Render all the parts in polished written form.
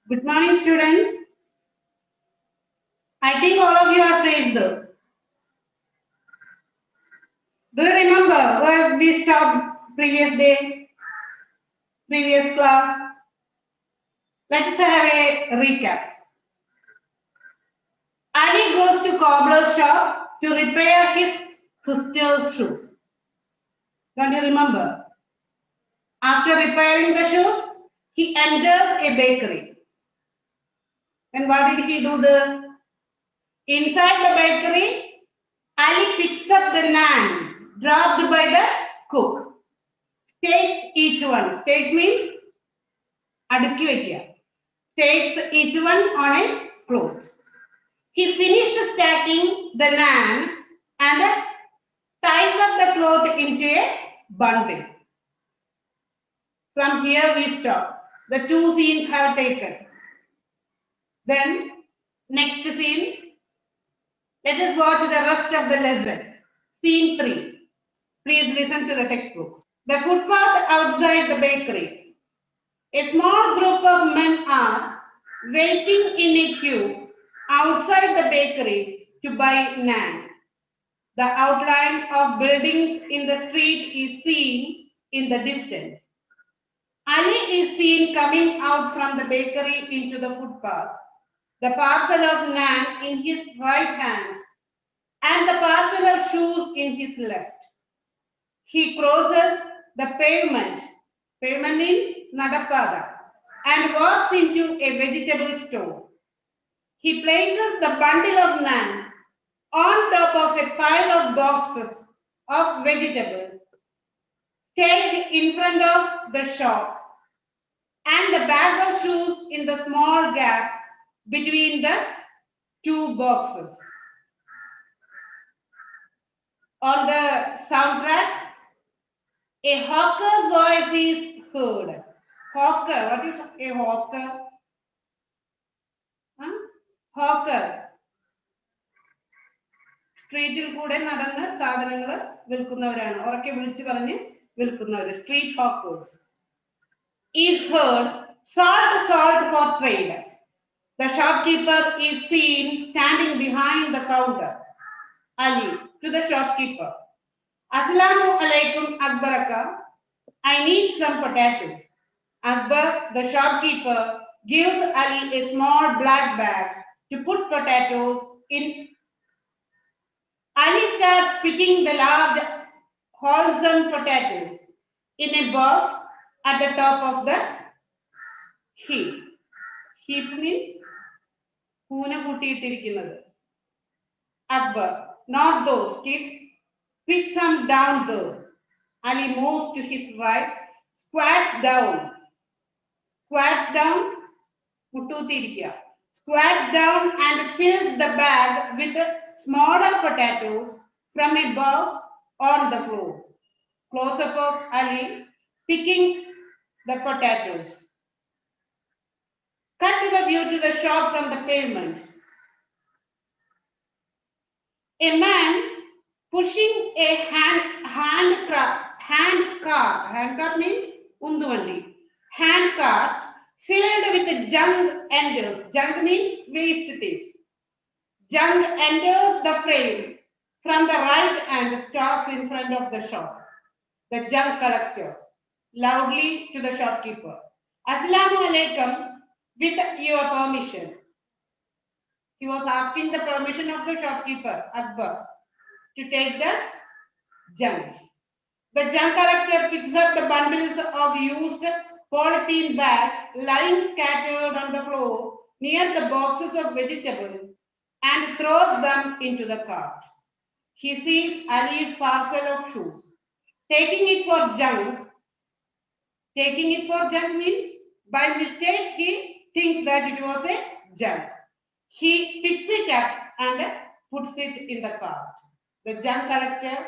Good morning, students. I think all of you are safe though. Do you remember where we stopped previous day, previous class? Let's have a recap. Ali goes to cobbler's shop to repair his sister's shoes. Don't you remember? After repairing the shoes, he enters a bakery. And what did he do there? Inside the bakery, Ali picks up the naan dropped by the cook. Stakes each one. Stakes means അടുക്കി വയ്ക്കുക. Stakes each one on a cloth. He finished stacking the naan and ties up the cloth into a bundle. From here we stop. The two scenes have taken. Then next scene. Let us watch the rest of the lesson. Scene 3. Please listen to the textbook. The footpath outside the bakery. A small group of men are waiting in a queue outside the bakery to buy naan. The outline of buildings in the street is seen in the distance. Ali is seen coming out from the bakery into the footpath, the parcel of naan in his right hand and the parcel of shoes in his left. He crosses the pavement. Pavement means nadapada, and walks into a vegetable store. He places the bundle of naan on top of a pile of boxes of vegetables staked in front of the shop and the bag of shoes in the small gap between the two boxes. On the soundtrack, a hawker's voice is heard. Hawker, what is a hawker? Hawker. സ്ട്രീറ്റിൽ കൂടെ നടന്ന് സാധനങ്ങൾ വിൽക്കുന്നവരാണ്. ഉറക്കെ വിളിച്ചു പറഞ്ഞ് വിൽക്കുന്നവർ. Street hawkers. Is heard, salt, salt for trade. The shopkeeper is seen standing behind the counter. Ali to the shopkeeper. Assalamu alaikum Akbaraka. I need some potatoes. Akbar, the shopkeeper, gives Ali a small black bag to put potatoes in. Ali starts picking the large, wholesome potatoes in a box at the top of the heap. Heap means കൂന കൂട്ടിയിട്ടിരിക്കുന്നത്. Akbar, not those kids. Pick some down there. Ali moves to his right, squats down. Squats down, മുട്ടൂത്തിയിരിക്കുക. Squats down and fills the bag with smaller potatoes from a box on the floor. Close up of Ali picking the potatoes. Cut to the view to the shop from the pavement. A man pushing a hand cart means unduvandi. Hand cart filled with junk enters. Junk means waste things. Junk enters the frame from the right and stops in front of the shop. The junk collector loudly to the shopkeeper. Assalamu alaikum, with your permission. He was asking the permission of the shopkeeper, Akbar, to take the junk. The junk collector picks up the bundles of used polythene bags lying scattered on the floor near the boxes of vegetables and throws them into the cart. He sees Ali's parcel of shoes. Taking it for junk means by mistake he thinks that it was a junk. He picks it up and puts it in the cart. The junk collector,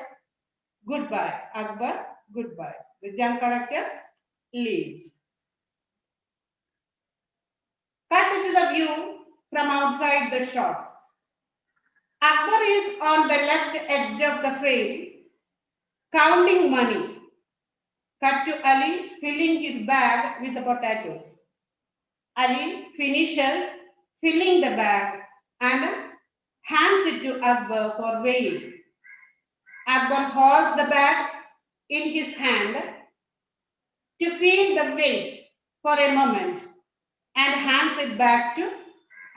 goodbye. Akbar, goodbye. The junk collector leaves. Cut to the view from outside the shop. Akbar is on the left edge of the frame, counting money. Cut to Ali filling his bag with the potatoes. Ali finishes filling the bag and hands it to Akbar for weighing. Akbar holds the bag in his hand to feel the weight for a moment and hands it back to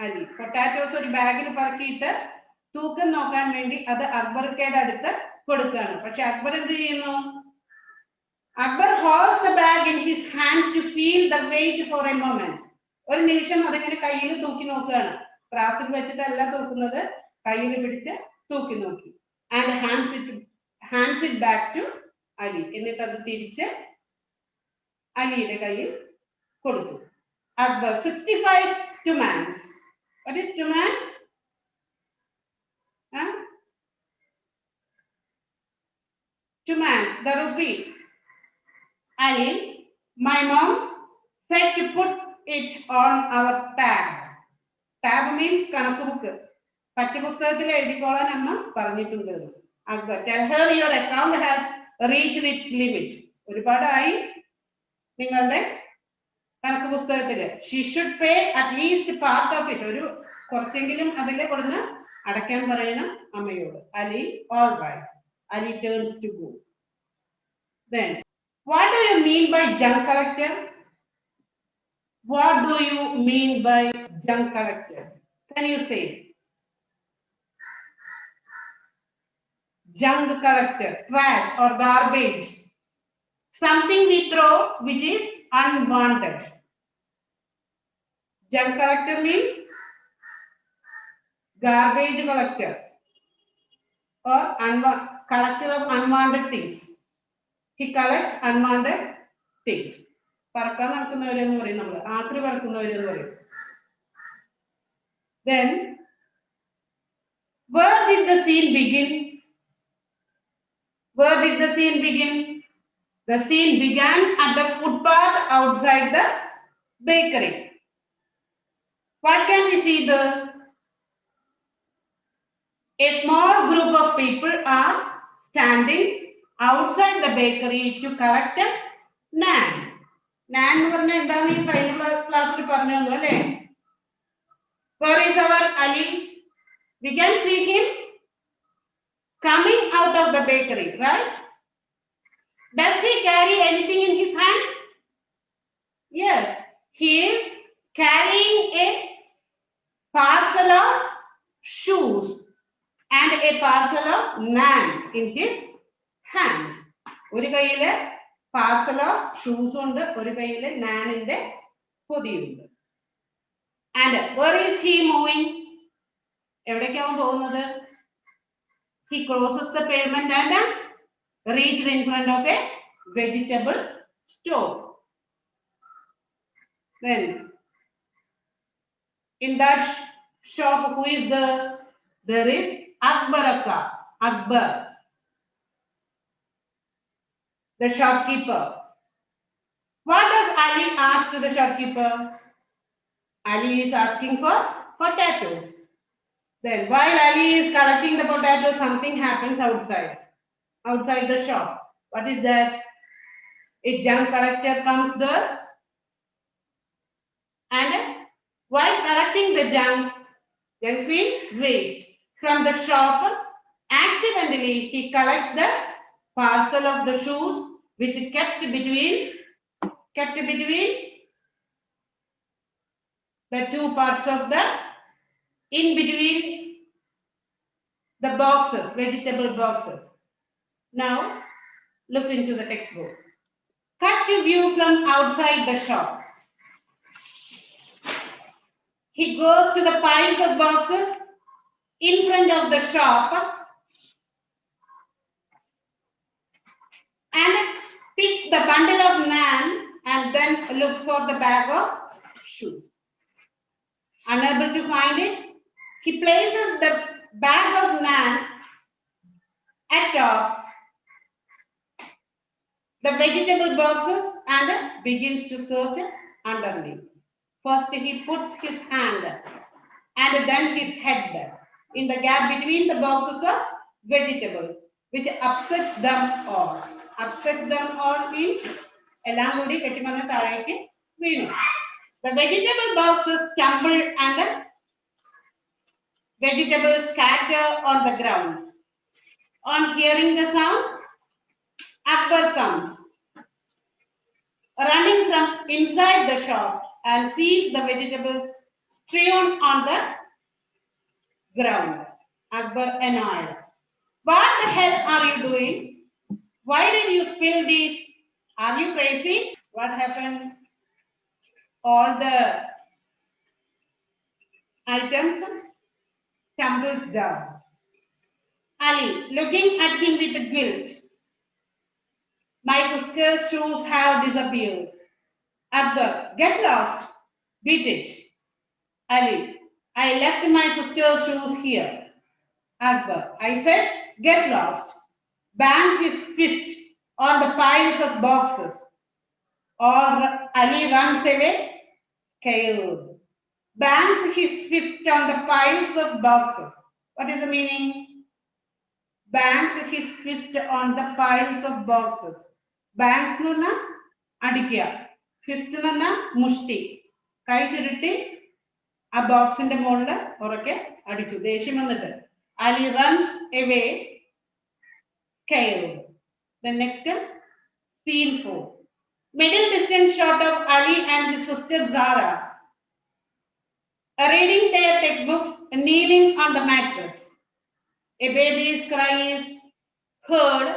Ali. Potatoes ഒരു ബാഗിൽ പറക്കിയിട്ട് തൂക്കം നോക്കാൻ വേണ്ടി അത് അക്ബർക്കയുടെ അടുത്ത് കൊടുക്കുകയാണ്. പക്ഷെ അക്ബർ എന്ത് ചെയ്യുന്നു? Akbar holds the bag in his hand to feel the weight for a moment. ഒരു നിമിഷം അതിങ്ങനെ കയ്യിൽ തൂക്കി നോക്കുകയാണ്. ത്രാസിൽ വെച്ചിട്ടല്ല തൂക്കുന്നത്, കയ്യിൽ പിടിച്ച് തൂക്കി നോക്കി. And hands it back to Ali. എന്നിട്ട് അത് തിരിച്ച് അലിയുടെ കയ്യിൽ കൊടുത്തു. Akbar 65 tumans. What is tumans? Tumans, the rupee. Ali, my mom said to put it on our tab. Tab means കണക്ക് ബുക്ക്. പാഠ്യപുസ്തകത്തിൽ എഴുതിക്കോളാൻ അമ്മ പറഞ്ഞിട്ടുണ്ട്. Akbar, tell her your account has reached its limit. ഒരുപാടായി നിങ്ങളുടെ കണക്ക് പുസ്തകത്തില്. She should pay at least part of it. ഒരു കുറച്ചെങ്കിലും അതിലെ കൊടുന്ന് അടയ്ക്കാൻ പറയണം അമ്മയോട്. Ali, all right. Ali turns to go. Then, what do you mean by junk collector? What do you mean by junk collector? Can you say? Junk collector, trash or garbage. Something we throw which is unwanted. Junk collector means garbage collector or collector of unwanted things. He collects unwanted things. പറക്കാൻ നടക്കുന്നവരെന്ന് പറയും നമ്മൾ, ആക്രി പറക്കുന്നവരെന്ന് പറയും. Then, where did the scene begin? Where did the scene begin? The scene began at the footpath outside the bakery. What can we see there? A small group of people are standing outside the bakery to collect a naan. Naan എന്ന് പറഞ്ഞാൽ എന്താണെന്ന് ഈ കഴിഞ്ഞ ക്ലാസ്സിൽ പറഞ്ഞു തന്നു അല്ലേ? Where is our Ali? We can see him coming out of the bakery, right? Does he carry anything in his hand? Yes, he is carrying a parcel of shoes and a parcel of naan in his hands. ഒരു കയ്യില് parcel of shoes ഉണ്ട്, ഒരു കയ്യില് നാനിന്റെ പൊതിയുണ്ട്. And where is he moving? എവിടേക്കാണ് പോകുന്നത്? He crosses the pavement and reached in front of a vegetable store. Then, in that shop, who is there? There is Akbaraka, Akbar, the shopkeeper. What does Ali ask to the shopkeeper? Ali is asking for potatoes. Then, while Ali is collecting the potatoes, something happens outside the shop. What is that? A junk collector comes there, and while collecting the junk means waste from the shop, accidentally he collects the parcel of the shoes which kept between the two parts of the in between the boxes, vegetable boxes. Now look into the textbook. Cut to view from outside the shop. He goes to the piles of boxes in front of the shop and picks the bundle of naan and then looks for the bag of shoes. Unable to find it, he places the bag of naan atop the vegetable boxes and begins to search underneath. First he puts his hand and then his head in the gap between the boxes of vegetables, which upsets them all. Upsets them all means എല്ലാം കൂടി കെട്ടിമറിഞ്ഞ് താഴേക്ക് വീണു. The vegetable boxes tumble and the vegetables scatter on the ground. On hearing the sound, Akbar comes, running from inside the shop and sees the vegetables strewn on the ground. Akbar annoyed. What the hell are you doing? Why did you spill these? Are you crazy? What happened? All the items tumbles down. Ali, looking at him with guilt. My sister's shoes have disappeared. Akbar, get lost. Beat it. Ali, I left my sister's shoes here. Akbar, I said, get lost. Bangs his fist on the piles of boxes. Or Ali runs away, scared. Bangs his fist on the piles of boxes. What is the meaning? Bangs his fist on the piles of boxes. Bangs എന്ന് പറഞ്ഞാൽ അടിക്കുക. Fist എന്ന് പറഞ്ഞാൽ മുഷ്ടി. കൈ ചുരുട്ടി ആ ബോക്സിന്റെ മുകളിൽ ഉറക്കെ അടിച്ചു. ദേഷ്യം വന്നിട്ട്. Ali runs away, scared. The next scene 4. Middle distance shot of Ali and his sister Zara reading their textbooks, kneeling on the mattress. A baby's cry is heard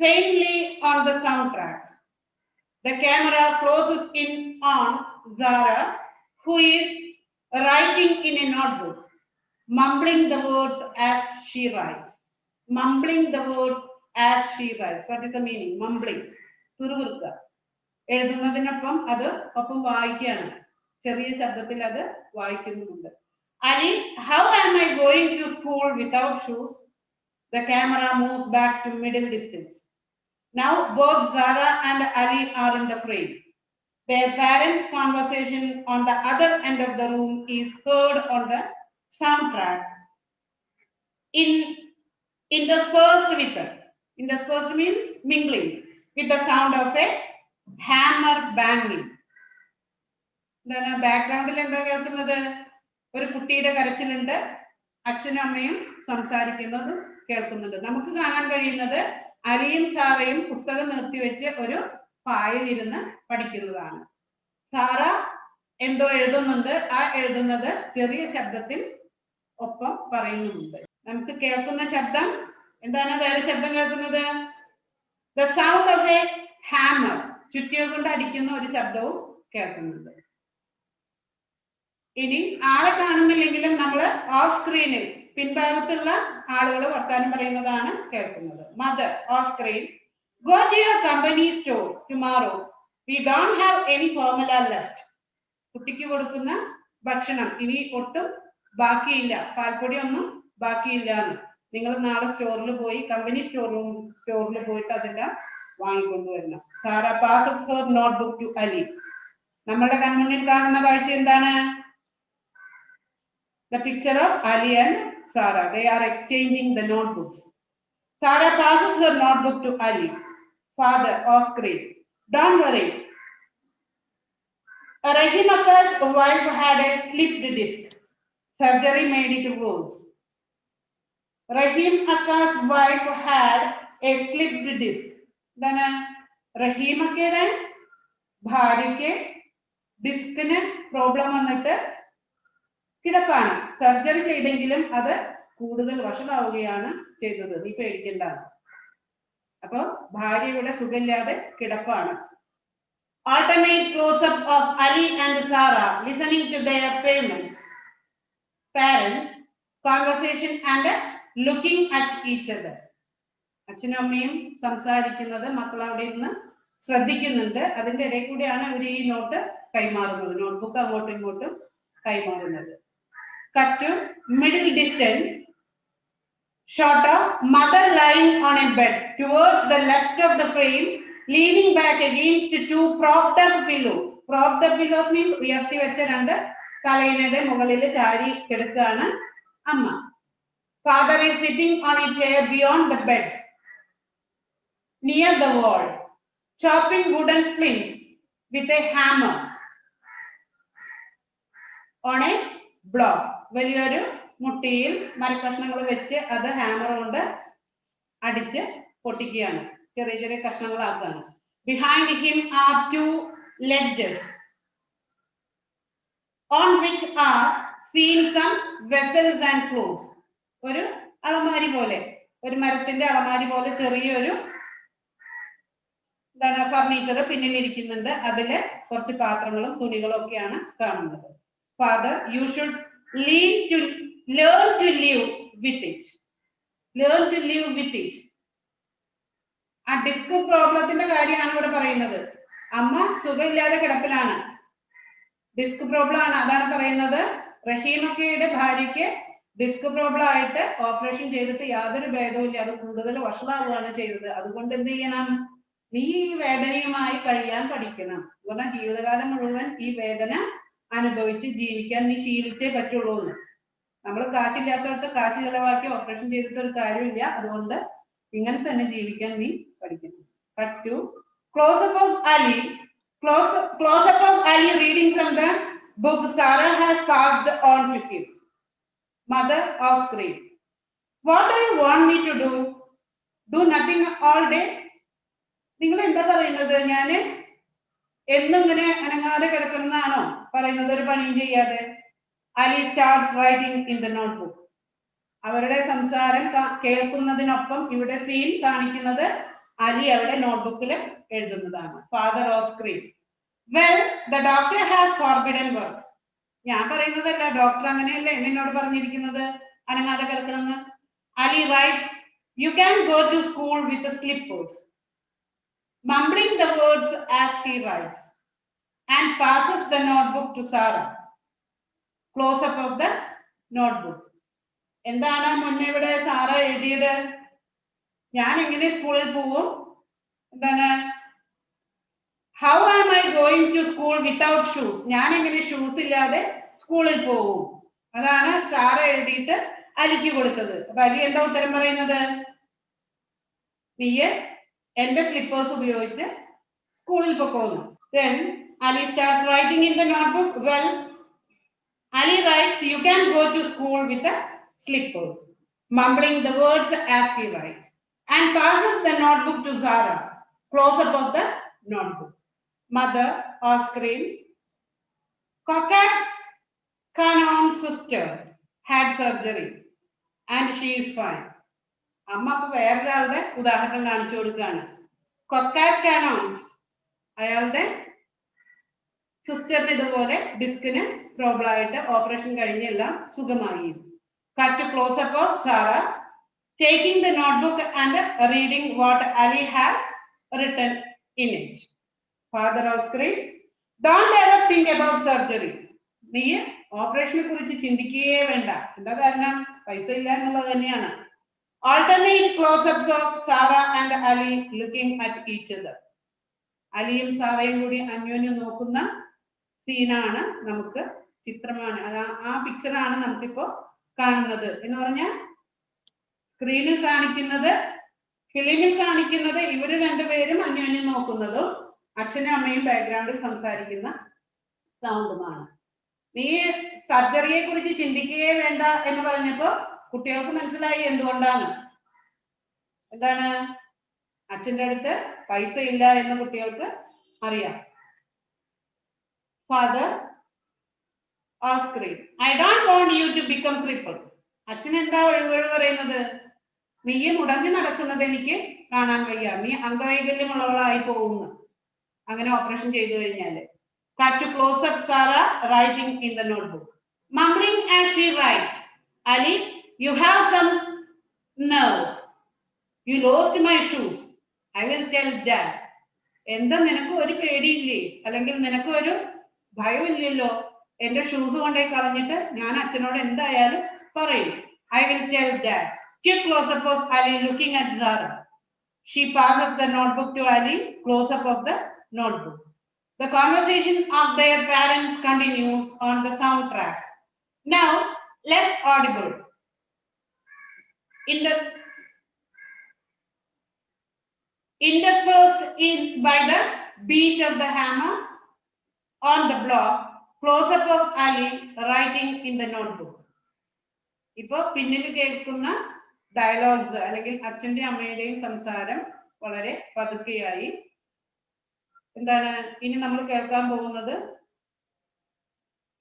faintly on the soundtrack. The camera closes in on Zara, who is writing in a notebook, mumbling the words as she writes. Mumbling the words as she writes. What is the meaning? Mumbling. തുറുകുറുക്കുക. എഴുതുന്നതിനൊപ്പം അത് ഒപ്പം വായിക്കുകയാണ്. ചെറിയ ശബ്ദത്തിൽ അത് വായിക്കുന്നുണ്ട്. Ali, how am I going to school without shoes? The camera moves back to middle distance. Now both Zara and Ali are in the frame. Their parents' conversation on the other end of the room is heard on the soundtrack. Interspersed means mingling with the sound of a hammer banging. എന്താണ് ബാക്ക്ഗ്രൗണ്ടിൽ എന്താ കേൾക്കുന്നത്? ഒരു കുട്ടിയുടെ കരച്ചിലുണ്ട്, അച്ഛനും അമ്മയും സംസാരിക്കുന്നത് കേൾക്കുന്നുണ്ട്. നമുക്ക് കാണാൻ കഴിയുന്നത് അലിയും സാറയും പുസ്തകം നിർത്തിവെച്ച് ഒരു പായലിരുന്ന് പഠിക്കുന്നതാണ്. സാറ എന്തോ എഴുതുന്നുണ്ട്. ആ എഴുതുന്നത് ചെറിയ ശബ്ദത്തിൽ ഒപ്പം പറയുന്നുമുണ്ട്. നമുക്ക് കേൾക്കുന്ന ശബ്ദം എന്താണ്? വേറെ ശബ്ദം കേൾക്കുന്നത് the sound of a hammer, ചുറ്റികൾ കൊണ്ട് അടിക്കുന്ന ഒരു ശബ്ദവും കേൾക്കുന്നുണ്ട്. ഇനി ആളെ കാണുന്നില്ലെങ്കിലും നമ്മൾ ഓഫ് സ്ക്രീനിൽ പിൻഭാഗത്തുള്ള ആളുകൾ വർത്താനം പറയുന്നതാണ് കേൾക്കുന്നത്. Mother of screen, go to your company store tomorrow. We don't have any formula left. കുട്ടിക്ക് കൊടുക്കുന്ന ഭക്ഷണം ഇനി ഒട്ടും ബാക്കിയില്ല, പാൽപ്പൊടി ഒന്നും ബാക്കിയില്ല എന്ന്. നിങ്ങൾ നാളെ സ്റ്റോറിൽ പോയി, കമ്പനി സ്റ്റോറിൽ പോയിട്ട് അതെല്ലാം വാങ്ങിക്കൊണ്ടുവരണം. Sara passes her notebook to Ali. നമ്മളുടെ കൺമുന്നിൽ കാണുന്ന കാഴ്ച എന്താണ്? The picture of Ali and Sarah. They are exchanging the notebooks. Sarah passes her notebook to Ali. Father off screen. Don't worry. Rahim Akka's wife had a slipped disc. Surgery made it worse. Rahim Akka's wife had a slipped disc. Then Rahim Akkയുടെ ഭാര്യയ്ക്ക് ഡിസ്കിന് problem വന്നിട്ട് കിടപ്പാണ്. Surgery ചെയ്തെങ്കിലും അത് കൂടുതൽ വഷളാവുകയാണ് ചെയ്തത്. നീ പേടിക്കണ്ട. അപ്പൊ ഭാര്യയുടെ സുഖമില്ലാതെ കിടപ്പാണ്. Alternate close-up of Ali and Sarah listening to their parents conversation and looking at each other. അച്ഛനും അമ്മയും സംസാരിക്കുന്നത് മക്കൾ അവിടെ ഇരുന്ന് ശ്രദ്ധിക്കുന്നുണ്ട്. അതിന്റെ ഇടയിൽ കൂടെയാണ് അവർ ഈ നോട്ട് കൈമാറുന്നത്, നോട്ട്ബുക്ക് അങ്ങോട്ടും ഇങ്ങോട്ടും കൈമാറുന്നത്. Cut to middle distance shot of mother lying on a bed towards the left of the frame, leaning back against two propped up pillows. Propped up pillows means ഉയർത്തി വെച്ച രണ്ട് തലയിണയുടെ മുകളിൽ ചാരി കിടക്കുകയാണ് അമ്മ. Father is sitting on a chair beyond the bed, near the wall, chopping wooden slings with a hammer. on a block. വലിയൊരു മുട്ടിയിൽ മരക്കഷ്ണങ്ങൾ വെച്ച് അത് ഹാമർ കൊണ്ട് അടിച്ച് പൊട്ടിക്കുകയാണ്, ചെറിയ ചെറിയ കഷ്ണങ്ങളാക്കുകയാണ്. Behind him are two ledges on which are seen some vessels and clothes. ഒരു അളമാരി പോലെ, ഒരു മരത്തിന്റെ അളമാരി പോലെ ചെറിയൊരു ഫർണിച്ചർ പിന്നിലിരിക്കുന്നുണ്ട്. അതില് കുറച്ച് പാത്രങ്ങളും തുണികളും ഒക്കെയാണ് കാണുന്നത്. Father, you should learn to live with it. Learn to live with it. ആ ഡിസ്ക് പ്രോബ്ലത്തിന്റെ കാര്യമാണ് ഇവിടെ പറയുന്നത്. അമ്മ സുഖമില്ലാതെ കിടപ്പിലാണ്, ഡിസ്ക് പ്രോബ്ലം ആണ്, അതാണ് പറയുന്നത്. റഹീമക്കയുടെ ഭാര്യയ്ക്ക് ഡിസ്ക് പ്രോബ്ലം ആയിട്ട് ഓപ്പറേഷൻ ചെയ്തിട്ട് യാതൊരു ഭേദവും ഇല്ല, അത് കൂടുതൽ വഷളാവുകയാണ് ചെയ്തത്. അതുകൊണ്ട് എന്ത് ചെയ്യണം? നീ ഈ വേദനയുമായി കഴിയാൻ പഠിക്കണം. പറഞ്ഞാൽ ജീവിതകാലം മുഴുവൻ ഈ വേദന അനുഭവിച്ച് ജീവിക്കാൻ നീ ശീലിച്ചേ പറ്റുള്ളൂ എന്ന്. നമ്മൾ കാശില്ലാത്തവർക്ക് കാശ് ചെലവാക്കി ഓപ്പറേഷൻ ചെയ്തിട്ട് ഒരു കാര്യമില്ല. അതുകൊണ്ട് ഇങ്ങനെ തന്നെ ജീവിക്കാൻ നീ പഠിക്കണം. Cut to close-up of Ali. Close-up of Ali reading from the book Sarah has passed on to him. Mother off screen. What do you want me to do? Do nothing all day? നിങ്ങൾ എന്താ പറയുന്നത്? ഞാന് എന്നും ഇങ്ങനെ അനങ്ങാതെ കിടക്കണമെന്നാണോ പറയുന്നത്, ഒരു പണിയും ചെയ്യാതെ? Ali starts writing in the notebook. അവരുടെ സംസാരം കേൾക്കുന്നതിനൊപ്പം ഇവിടെ സീൻ കാണിക്കുന്നത് അലി അവിടെ നോട്ട്ബുക്കിൽ എഴുതുന്നതാണ്. Father off screen. Well the doctor has forbidden work. ഞാൻ പറയുന്നതല്ല, ഡോക്ടർ അങ്ങനെയല്ലേ എന്നോട് പറഞ്ഞിരിക്കുന്നത് അനങ്ങാതെ കിടക്കണമെന്ന്. Ali writes, you can go to school with slippers, mumbling the words as he writes, and passes the notebook to Sarah. Close up of the notebook. എന്താണ് മുന്നേ ഇവിടെ സാറ എഴുതിയത്? ഞാൻ എങ്ങനെ സ്കൂളിൽ പോവും? എന്താണ്? How am I going to school without shoes? ഞാൻ എങ്ങനെ ഷൂസ് ഇല്ലാതെ സ്കൂളിൽ പോവും? അതാണ് സാറ എഴുതിയിട്ട് അലിക്ക് കൊടുത്തത്. അപ്പൊ അലി എന്താ ഉത്തരം പറയുന്നത്? നീ എന്റെ സ്ലിപ്പേഴ്സ് ഉപയോഗിച്ച് സ്കൂളിൽ പോകുന്നു. Then Ali starts writing in the notebook. Well, Ali writes, you can go to school with the slippers, mumbling the words as he writes, and passes the notebook to Zara. Close up of the notebook. Mother or screen. Coquette Canon's sister had surgery and she is fine. അമ്മ അപ്പൊ വേറൊരാളുടെ ഉദാഹരണം കാണിച്ചു കൊടുക്കുകയാണ്. കൊക്കാറ്റ് cannons, അയാളുടെ സിസ്റ്ററിന് ഇതുപോലെ ഡിസ്കിന് problem ആയിട്ട് operation കഴിഞ്ഞെല്ലാം സുഖമായി. Cut close up of Sara taking the notebook and reading what Ali has written in it. Father off screen. Don't ever think about surgery. നീ ഓപ്പറേഷനെ കുറിച്ച് ചിന്തിക്കുകയേ വേണ്ട. എന്താ കാരണം? പൈസ ഇല്ല എന്നുള്ളത് തന്നെയാണ്. Alternate close-ups of Sarah and Ali looking at each other. അലിയും സാറയും കൂടി അന്യോന്യം നോക്കുന്ന സീനാണ്, നമുക്ക് ചിത്രമാണ്, ആ പിക്ചറാണ് നമുക്കിപ്പോ കാണുന്നത്. എന്ന് പറഞ്ഞാൽ സ്ക്രീനിൽ കാണിക്കുന്നത്, ഫിലിമിൽ കാണിക്കുന്നത് ഇവര് രണ്ടുപേരും അന്യോന്യം നോക്കുന്നതും അച്ഛനും അമ്മയും ബാക്ക്ഗ്രൗണ്ടിൽ സംസാരിക്കുന്ന സൗണ്ടുമാണ്. നീ സർജറിയെ കുറിച്ച് ചിന്തിക്കുകയേ വേണ്ട എന്ന് പറഞ്ഞപ്പോ കുട്ടികൾക്ക് മനസ്സിലായി എന്തുകൊണ്ടാണ്. എന്താണ്? അച്ഛൻ്റെ അടുത്ത് പൈസ ഇല്ല എന്ന് കുട്ടികൾക്ക് അറിയാം. Father off screen. I don't want you to become cripple. അച്ഛൻ എന്താ ഒഴിവൊഴിവ് പറയുന്നത്? നീ മുടങ്ങി നടക്കുന്നത് എനിക്ക് കാണാൻ വയ്യ, നീ അംഗവൈകല്യമുള്ളവളായി പോകുന്നു അങ്ങനെ ഓപ്പറേഷൻ ചെയ്തു കഴിഞ്ഞാല്. Cut to close up Sarah writing in the notebook. Mumbling as she writes, Ali, you have some nerve. You lost my shoes. I will tell Dad. എന്താ നിനക്ക് ഒരു പേടിയില്ലേ? അല്ലെങ്കിൽ നിനക്ക് ഒരു ഭയമില്ലല്ലോ? എന്റെ ഷൂസ് കൊണ്ടേ കളഞ്ഞിട്ട് ഞാൻ അച്ഛനോട് എന്തായാലും പറയും. I will tell Dad. Quick close up of Ali looking at Zara. She passes the notebook to Ali. Close up of the notebook. The conversation of their parents continues on the soundtrack. Now, less audible. Interspersed by the beat of the hammer on the block Close-up of Ali writing in the notebook. ഇപ്പോൾ പിന്നിൽ കേൾക്കുന്ന dialogues അല്ലെങ്കിൽ അച്ഛന്റെയും അമ്മയുടെയും സംസാരം വളരെ പതുക്കെയായി. എന്താണ് ഇനി നമ്മൾ കേൾക്കാൻ പോകുന്നത്?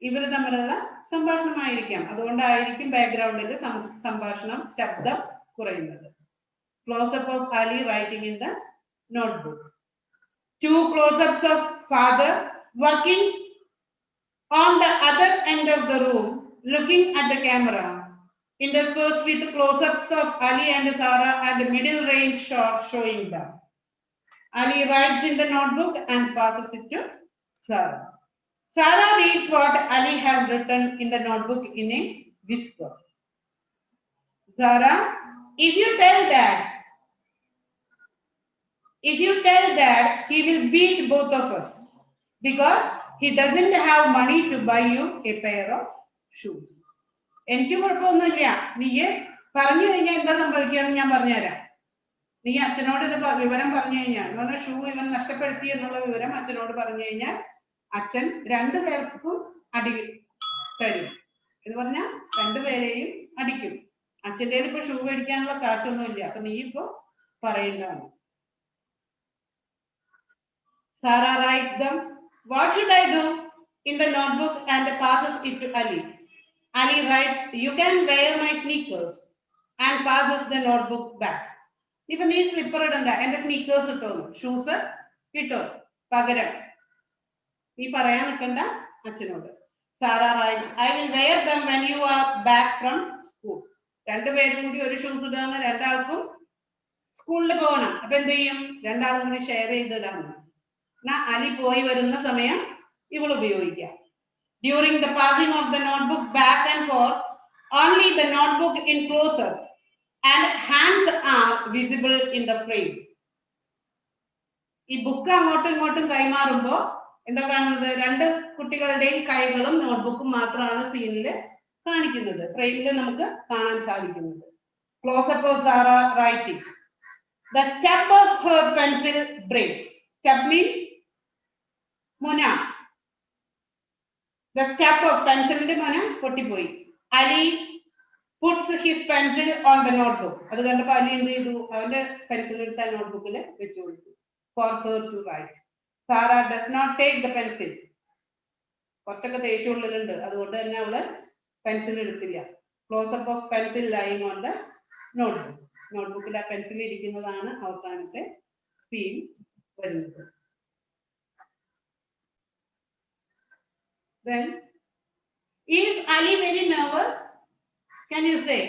ഇവർ തമ്മിലുള്ള സംഭാഷണമായിരിക്കാം. അതുകൊണ്ടായിരിക്കും ബാക്ക്ഗ്രൗണ്ടിൽ സംഭാഷണം ശബ്ദം കുറയുന്നത്. Close-up of Ali writing in the notebook. 2 close-ups of father working on the other end of the room, looking at the camera, interspersed with close-ups of Ali and Sarah and middle range shot showing them. Ali writes in the notebook and passes it to Sarah. Sarah reads what Ali has written in the notebook in a whisper. Sarah, if you tell Dad, he will beat both of us because he doesn't have money to buy you a pair of shoes. എനിക്ക് കുഴപ്പമൊന്നുമില്ല, നീ പറഞ്ഞു കഴിഞ്ഞാൽ എന്താ സംഭവിക്കുകയെന്ന് ഞാൻ പറഞ്ഞുതരാം. നീ അച്ഛനോട് ഇത് വിവരം പറഞ്ഞു കഴിഞ്ഞാൽ, എന്ന് പറഞ്ഞാൽ ഷൂ ഇവൻ നഷ്ടപ്പെടുത്തി എന്നുള്ള വിവരം അച്ഛനോട് പറഞ്ഞു കഴിഞ്ഞാൽ അച്ഛൻ 2 പേർക്കും അടി തരും. എന്ന് പറഞ്ഞാൽ 2 പേരെയും അടിക്കും. അച്ഛൻ്റെ ഇപ്പൊ ഷൂ മേടിക്കാനുള്ള കാശൊന്നുമില്ല, അപ്പൊ നീ ഇപ്പൊ പറയേണ്ടതാണ്. Sarah writes them, what should I do, in the notebook and passes it to Ali. Ali writes, you can wear my sneakers, and passes the notebook back. ഇപ്പൊ നീ സ്ലിപ്പർ ഇടണ്ട, എന്റെ സ്നീക്കേഴ്സ് ഇട്ടോന്നു, ഷൂസ് ഇട്ടോ, പകരം നീ പറയാൻ നിൽക്കണ്ട അച്ഛനോട്. Sarah writes, I will wear them when you are back from school. 2 പേരും കൂടി ഒരു ഷൂസ് ഇടുന്ന, 2 ആൾക്കും സ്കൂളിൽ പോകണം. അപ്പൊ എന്ത് ചെയ്യും? 2 ആളും കൂടി ഷെയർ ചെയ്തിടാണ്. Ali പോയി വരുന്ന സമയം ഇവൾ ഉപയോഗിക്കാം. During the passing of the notebook back and forth, only the notebook in close-up and hands are visible in the frame. ഈ ബുക്ക് അങ്ങോട്ടും ഇങ്ങോട്ടും കൈമാറുമ്പോൾ എന്താ കാണുന്നത്? 2 കുട്ടികളുടെയും കൈകളും നോട്ട്ബുക്കും മാത്രമാണ് സീനിൽ കാണിക്കുന്നത്, ഫ്രെയിമിൽ നമുക്ക് കാണാൻ സാധിക്കുന്നത്. Close-up of Sarah writing. The stub of her pencil breaks. Stub means മുന. The stub of pencil മുന പൊട്ടിപ്പോയി. Ali puts his pencil on the notebook. അത് കണ്ടപ്പോൾ അലി എന്ത് ചെയ്തു? അവന്റെ പെൻസിൽ എടുത്ത നോട്ട്ബുക്കിൽ വെച്ചു കൊടുത്തു. For her to write. Sarah does not take the pencil. കുറച്ചൊക്കെ ദേഷ്യമുള്ളിലുണ്ട്, അതുകൊണ്ട് തന്നെ അവള് പെൻസിൽ എടുത്തില്ല. Close-up of pencil lying on the notebook. നോട്ട്ബുക്കിൽ ആ പെൻസിൽ ഇരിക്കുന്നതാണ് അവസാനത്തെ സീൻ വരുന്നത്. Then, is Ali very nervous? Can you say?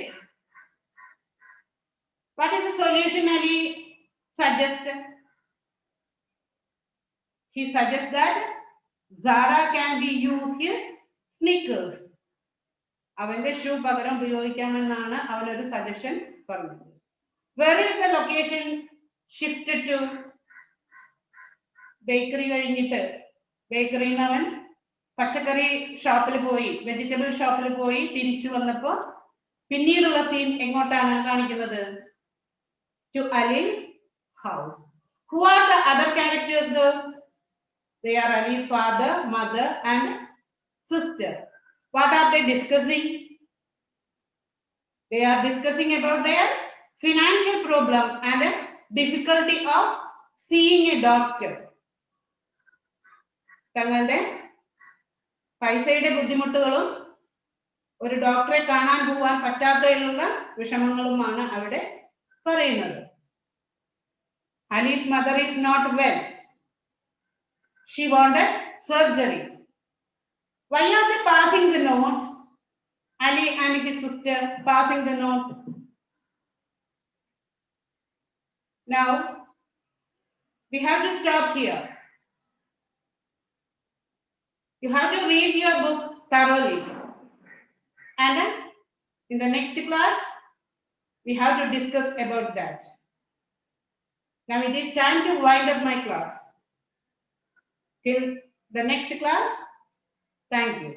What is the solution Ali suggested? He suggests that Zara can be used his sneakers. അവന്റെ shoe പകരം ഉപയോഗിക്കാമെന്നാണ് അവനൊരു suggestion പറഞ്ഞത്. Where is the location shifted to? Bakery കഴിഞ്ഞിട്ട്, ബേക്കറിയിൽ നിന്ന് അവൻ പച്ചക്കറി ഷോപ്പിൽ പോയി, വെജിറ്റബിൾ ഷോപ്പിൽ പോയി തിരിച്ചു വന്നപ്പോ പിന്നീടുള്ള സീൻ എങ്ങോട്ടാണ് കാണിക്കുന്നത്? To Ali's house. Who are the other characters though? They are Ali's father, mother and sister. What are they discussing? They are discussing about their financial problem and difficulty of seeing a doctor. തങ്ങളുടെ പൈസയുടെ ബുദ്ധിമുട്ടുകളും ഒരു ഡോക്ടറെ കാണാൻ പോവാൻ പറ്റാത്തതിലുള്ള വിഷമങ്ങളുമാണ് അവിടെ പറയുന്നത്. Ali's mother is not well. She wanted surgery. Why are they passing the notes? Ali and his sister passing the notes. Now, we have to stop here. You have to read your book thoroughly. And in the next class, we have to discuss about that. Now it is time to wind up my class. Till the next class, thank you.